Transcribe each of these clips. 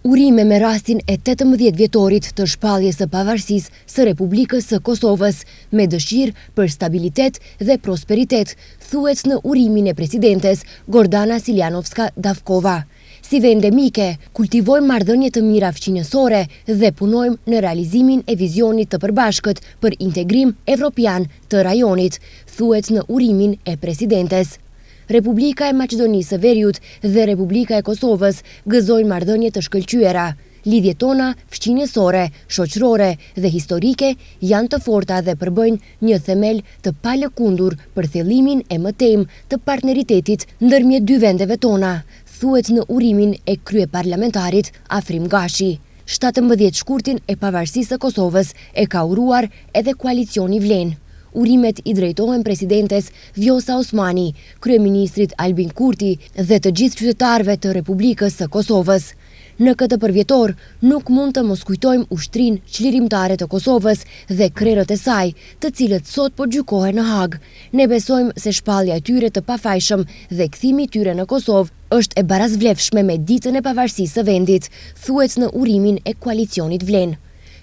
Urime me rastin e 18 vjetorit të shpalljes së pavarësisë së Republikës së Kosovës, me dëshirë për stabilitet dhe prosperitet, thuhet në urimin e presidentes Gordana Siljanovska-Davkova. Si vende mike, kultivojmë marrëdhënie të mira fqinjësore dhe punojmë në realizimin e vizionit të përbashkët për integrim evropian të rajonit, thuhet në urimin e presidentes. Republika e Maqedonisë së Veriut dhe Republika e Kosovës gëzojnë marrëdhënie të shkëlqyera. Lidhjet tona fqinjësore, shoqërore dhe historike janë të forta dhe përbëjnë një themel të palëkundur për thellimin e mëtejmë të partneritetit ndërmjet dy vendeve tona, thuhet në urimin e kryeparlamentarit Afrim Gashi. 17 shkurtin e pavarësisë së Kosovës e ka uruar edhe koalicioni Vlen. Urimet i drejtohen presidentes Vjosa Osmani, kryeministrit Albin Kurti dhe të gjithë qytetarëve të Republikës së Kosovës. Në këtë përvjetor, nuk mund të mos kujtojmë ushtrinë çlirimtare të Kosovës dhe krerët e saj, të cilët sot po gjykohen në Hag. Ne besojmë se shpallja e tyre të pafajshëm dhe kthimi i tyre në Kosovë është e barazvlefshme me ditën e pavarësisë së vendit, thuhet në urimin e koalicionit Vlen.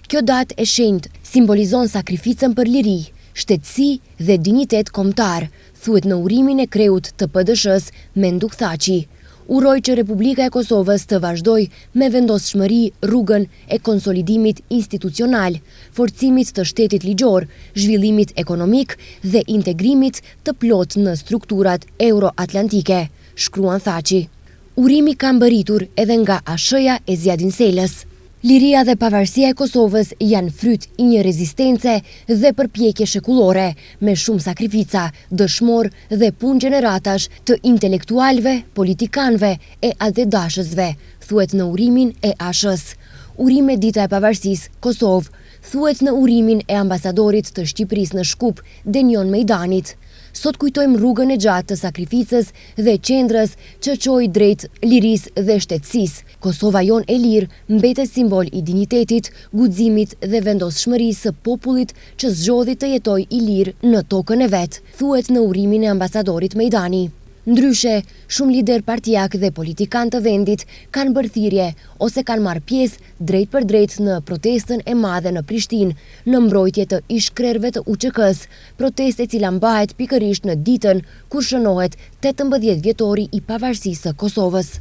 Kjo datë e shenjtë simbolizon sakrificën për liri, shtetësi dhe dinjitet kombëtar, thuhet në urimin e kreut të PD-s Menduk Thaçi. Uroj që Republika e Kosovës të vazhdoj me vendosshmëri rrugën e konsolidimit institucional, forcimit të shtetit ligjor, zhvillimit ekonomik dhe integrimit të plot në strukturat euroatlantike, shkruan Thaçi. Urimi ka mbërritur edhe nga ASH-ja e Zjadin Selës. Liria dhe pavarësia e Kosovës janë fryt i një rezistence dhe përpjekje shekullore, me shumë sakrifica, dëshmor dhe punë gjeneratash të intelektualëve, politikanëve e atedashësve, thuhet në urimin e ASH-s. Urime dita e pavarësisë, Kosovë, thuhet në urimin e ambasadorit të Shqipërisë në Shkup, Denion Mejdanit. Sot kujtojmë rrugën e gjatë të sakrificës dhe qendrës që çoi drejt lirisë dhe shtetësisë. Kosova jon e lirë mbetet simbol i dinjitetit, guximit dhe vendosshmërisë së popullit që zgjodhi të jetojë i lirë në tokën e vet, thuhet në urimin e ambasadorit Mejdani. Ndryshe, shumë lider partijak dhe politikan të vendit kanë bërë thirrje ose kanë marrë pjesë drejt për drejt në protestën e madhe në Prishtinë në mbrojtje të ish-krerëve të UÇK-s, protestë e cila mbahet pikërisht në ditën kur shënohet 18 vjetori i pavarësisë së Kosovës.